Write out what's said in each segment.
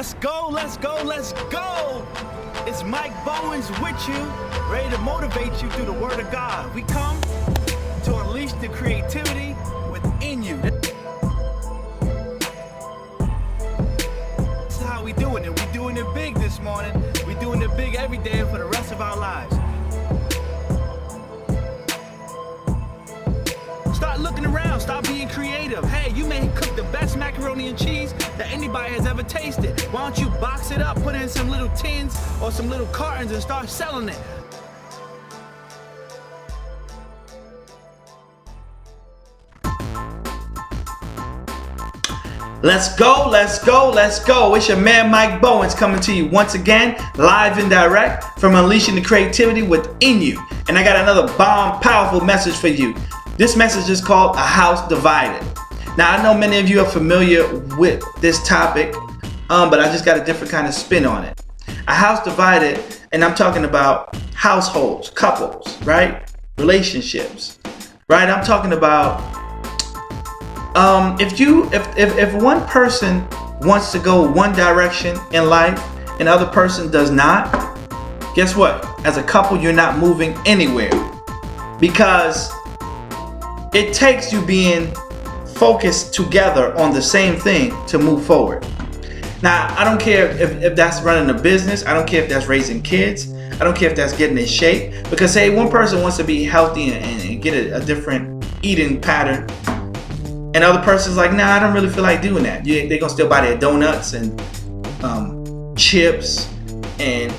Let's go, let's go, let's go! It's Mike Bowens with you, ready to motivate you through the Word of God. We come to unleash the creativity within you. This is how we doing it. We doing it big this morning. We doing it big every day for the rest of our lives. Start looking around, start being creative. Hey, you may cook the best macaroni and cheese that anybody has ever tasted. Why don't you box it up, put it in some little tins or some little cartons and start selling it? Let's go, let's go, let's go. It's your man Mike Bowens coming to you once again, live and direct from Unleashing the Creativity Within You. And I got another bomb, powerful message for you. This message is called A House Divided. Now, I know many of you are familiar with this topic, but I just got a different kind of spin on it. A house divided, and I'm talking about households, couples, right? Relationships, right? I'm talking about if one person wants to go one direction in life and the other person does not, guess what? As a couple, you're not moving anywhere, because it takes you being focused together on the same thing to move forward. Now, I don't care if that's running a business. I don't care if that's raising kids. I don't care if that's getting in shape. Because say one person wants to be healthy and get a different eating pattern, and the other person's like, nah, I don't really feel like doing that. They're going to still buy their donuts and chips and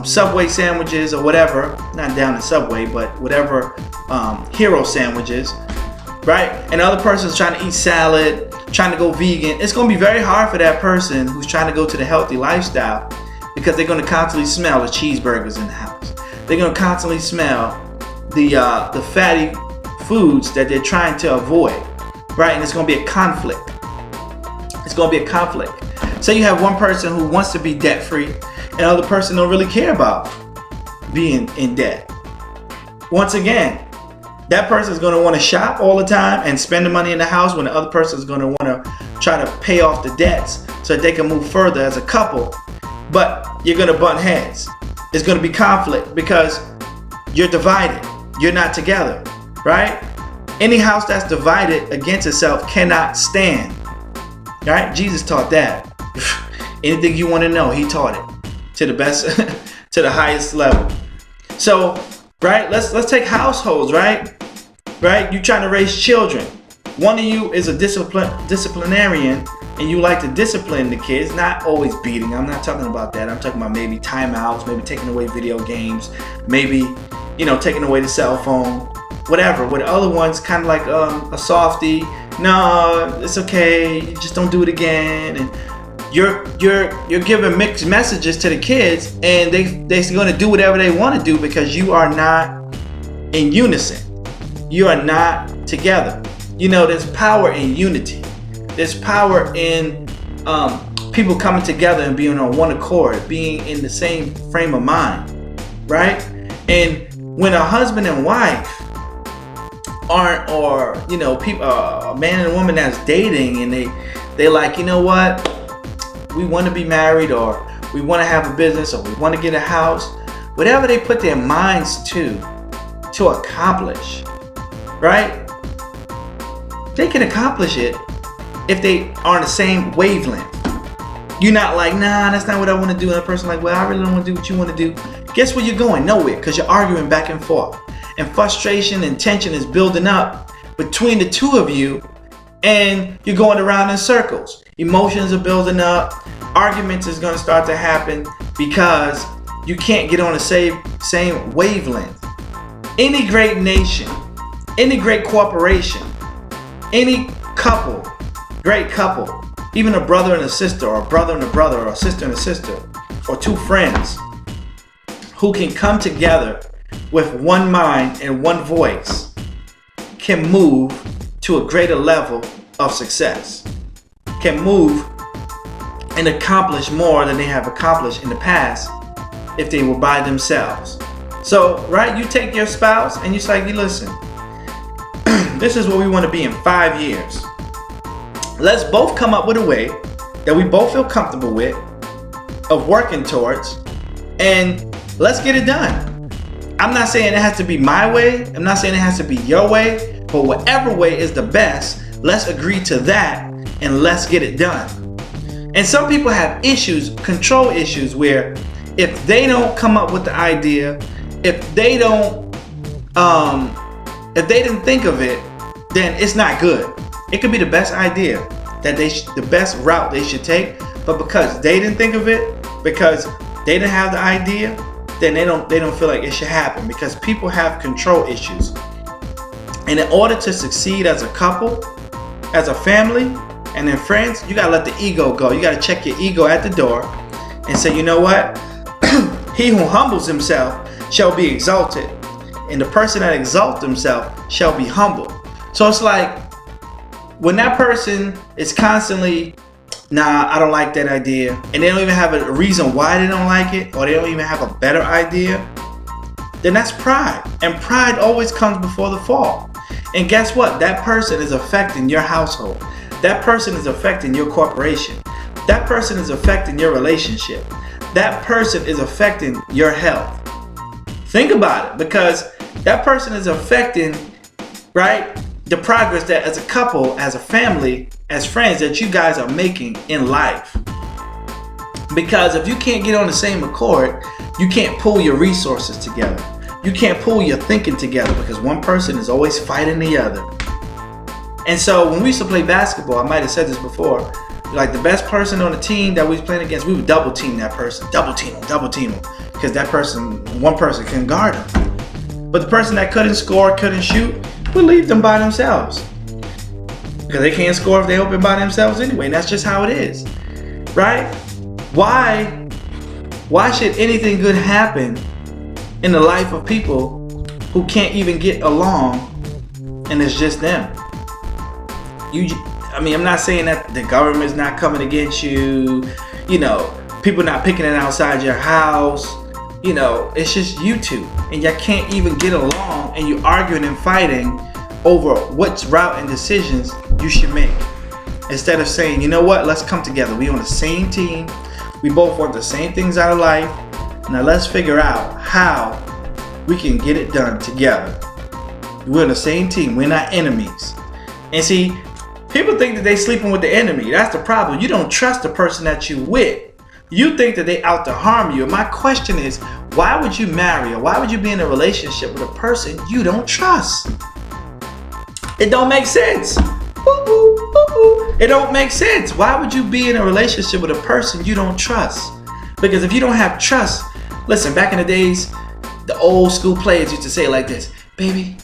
Subway sandwiches or whatever. Not down in Subway, but whatever hero sandwiches, right? And the other person's trying to eat salad, trying to go vegan. It's going to be very hard for that person who's trying to go to the healthy lifestyle, because they're going to constantly smell the cheeseburgers in the house. They're going to constantly smell the fatty foods that they're trying to avoid, right? And it's going to be a conflict. It's going to be a conflict. Say you have one person who wants to be debt free, and the other person don't really care about being in debt. Once again, that person is going to want to shop all the time and spend the money in the house, when the other person is going to want to try to pay off the debts so that they can move further as a couple. But you're going to butt heads. It's going to be conflict because you're divided. You're not together, right? Any house that's divided against itself cannot stand, right? Jesus taught that. Anything you want to know, he taught it to the best, to the highest level. So, right, let's take households, right? You're trying to raise children. One of you is a disciplinarian, and you like to discipline the kids, not always beating. I'm not talking about that. I'm talking about maybe timeouts, maybe taking away video games, maybe, taking away the cell phone, whatever. With the other ones, kind of like a softie. No, it's okay. Just don't do it again. And you're giving mixed messages to the kids, and they're going to do whatever they want to do because you are not in unison. You are not together. There's power in unity. There's power in people coming together and being on one accord, being in the same frame of mind, right? And when a husband and wife aren't, or people, a man and a woman that's dating, and they like, you know what? We want to be married, or we want to have a business, or we want to get a house. Whatever they put their minds to accomplish, right? They can accomplish it if they are on the same wavelength. You're not like, nah, that's not what I want to do. And a person like, well, I really don't want to do what you want to do. Guess where you're going? Nowhere, because you're arguing back and forth. And frustration and tension is building up between the two of you, and you're going around in circles. Emotions are building up. Arguments is going to start to happen because you can't get on the same wavelength. Any great nation, any great corporation, any couple, great couple, even a brother and a sister, or a brother and a brother, or a sister and a sister, or two friends who can come together with one mind and one voice, can move to a greater level of success, can move and accomplish more than they have accomplished in the past if they were by themselves. So, right, you take your spouse and you're like, listen, this is where we want to be in 5 years. Let's both come up with a way that we both feel comfortable with, of working towards, and let's get it done. I'm not saying it has to be my way. I'm not saying it has to be your way, but whatever way is the best, let's agree to that and let's get it done. And some people have issues, control issues, where if they don't come up with the idea, if they didn't think of it, then it's not good. It could be the best idea that the best route they should take, but because they didn't think of it, because they didn't have the idea, then they don't feel like it should happen, because people have control issues. And in order to succeed as a couple, as a family, and then friends, you gotta let the ego go. You gotta check your ego at the door and say, you know what? He who humbles himself shall be exalted, and the person that exalts himself shall be humbled. So it's like, when that person is constantly, nah, I don't like that idea, and they don't even have a reason why they don't like it, or they don't even have a better idea, then that's pride. And pride always comes before the fall. And guess what? That person is affecting your household. That person is affecting your corporation. That person is affecting your relationship. That person is affecting your health. Think about it, because that person is affecting, right, the progress that as a couple, as a family, as friends that you guys are making in life. Because if you can't get on the same accord, you can't pull your resources together. You can't pull your thinking together, because one person is always fighting the other. And so when we used to play basketball, I might have said this before, like the best person on the team that we was playing against, we would double team that person, double team him, because that person, one person couldn't guard him. But the person that couldn't score, couldn't shoot, we'd leave them by themselves, because they can't score if they open by themselves anyway. And that's just how it is, right? Why should anything good happen in the life of people who can't even get along, and it's just them? I'm not saying that the government's not coming against you, people not picking it outside your house, it's just you two, and y'all can't even get along, and you're arguing and fighting over what route and decisions you should make. Instead of saying, you know what, let's come together. We on the same team. We both want the same things out of life. Now let's figure out how we can get it done together. We're on the same team. We're not enemies. And see, people think that they sleeping with the enemy. That's the problem. You don't trust the person that you with. You think that they out to harm you. And my question is, why would you marry, or why would you be in a relationship with a person you don't trust? It don't make sense. It don't make sense. Why would you be in a relationship with a person you don't trust? Because if you don't have trust, listen, back in the days, the old school players used to say it like this: baby,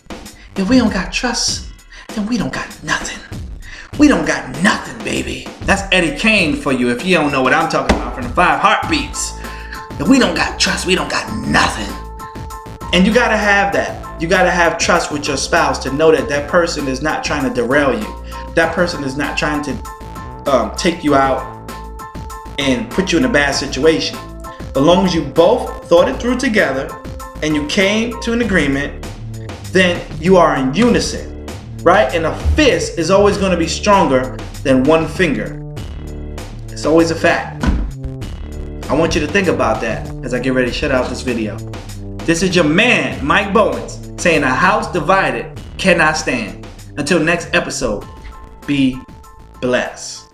if we don't got trust, then we don't got nothing. We don't got nothing, baby. That's Eddie Kane for you if you don't know what I'm talking about from the 5 Heartbeats. If we don't got trust, we don't got nothing. And you gotta have that. You gotta have trust with your spouse to know that that person is not trying to derail you. That person is not trying to take you out and put you in a bad situation. As long as you both thought it through together and you came to an agreement, then you are in unison, right? And a fist is always going to be stronger than one finger. It's always a fact. I want you to think about that as I get ready to shut out this video. This is your man, Mike Bowens, saying a house divided cannot stand. Until next episode, be blessed.